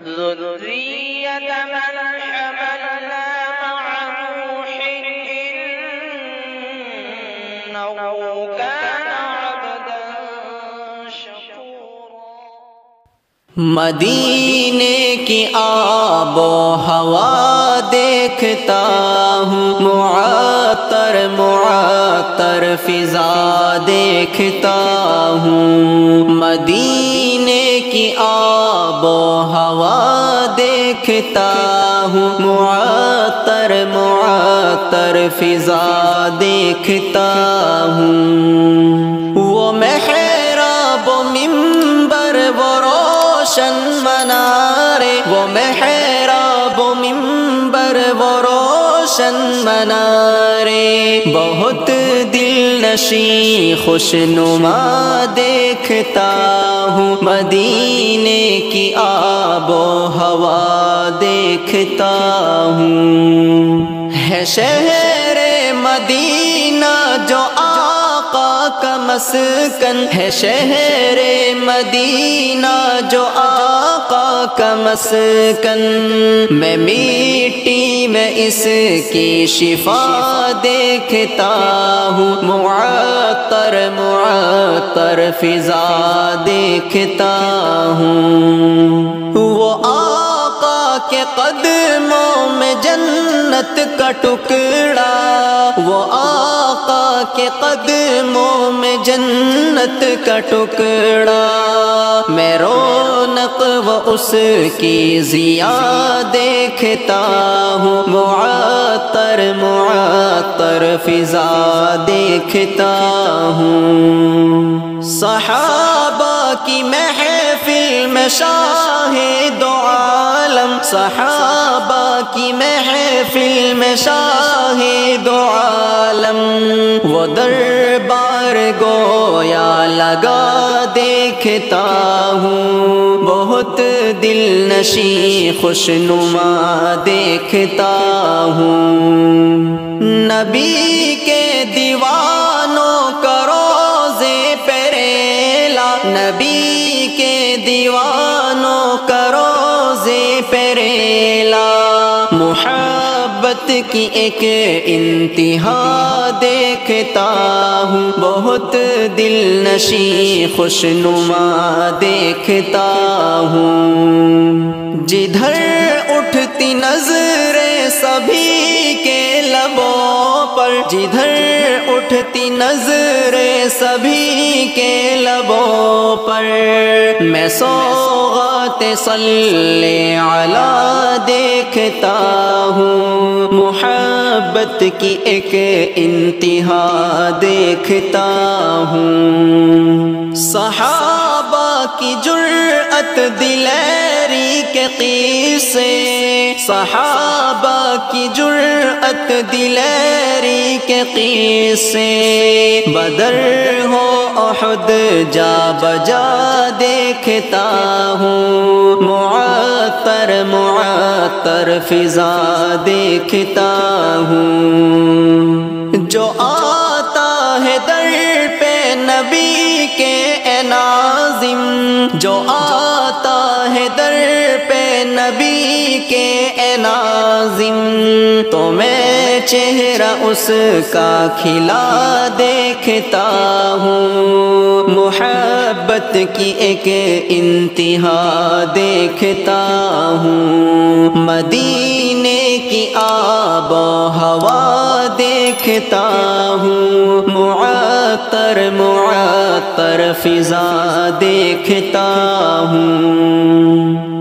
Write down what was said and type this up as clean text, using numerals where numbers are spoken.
ذرية من حملنا مع نوح إنه كان عبدا شكورا۔ مدینے کی آب و ہوا دیکھتا ہوں، معطر معطر فضا دیکھتا ہوں، مدینے کی آب و ہوا دیکھتا ہوں، معطر معطر فضا دیکھتا ہوں، وہ محراب و منبر وہ روشن منارے، وہ محراب و منبر وہ روشن منارے، بہت دل نشیں خوشنما دیکھتا ہوں، مدینے کی آب و ہوا دیکھتا ہوں، ہے شہر مدینہ جو آقا کا مسکن، ہے شہر مدینہ جو آقا کا مسکن، میں مٹی میں اس کی شفا دیکھتا ہوں، معطر معطر فضا دیکھتا ہوں، وہ آقا کے قدموں میں جنت کا ٹکڑا، وہ آقا کے قدموں میں جنت کا ٹکڑا، میں رونق و اس کی ضیا دیکھتا ہوں، معطر معطر فضا دیکھتا ہوں، صحابہ کی محفل میں شاہد عالم، صحابہ کی محفل میں شاہد عالم، وہ دربار گویا لگا دیکھتا ہوں، بہت دل نشیں خوشنما دیکھتا ہوں، نبی کے دیوانوں کا روزے پہ ریلا، نبی کے دیوانوں کا روزے پہ ریلا، محبت کی ایک انتہا دیکھتا ہوں، بہت دل نشیں خوشنما دیکھتا ہوں، جدھر اٹھتی نظریں سبھی کے لبوں پر، جدھر اٹھتی نظریں سبھی کے لبوں پر، میں سوغات صلی علی دیکھتا ہوں، محبت کی ایک انتہا دیکھتا ہوں، صحابہ کی جرأت دلیری کے قصے، صحابہ کی جرأت دلیری کے قصے، بدر ہو احد جا بجا دیکھتا ہوں، معطر معطر فضا دیکھتا ہوں، جو آتا ہے در پہ نبی کے اے ناظم، جو آتا ہے در پہ نبی کے اے ناظم، تو میں چہرہ اس کا کھلا دیکھتا ہوں، محبت کی ایک انتہا دیکھتا ہوں، مدینے کی آب و ہوا دیکھتا ہوں، معطر معطر فضا دیکھتا ہوں۔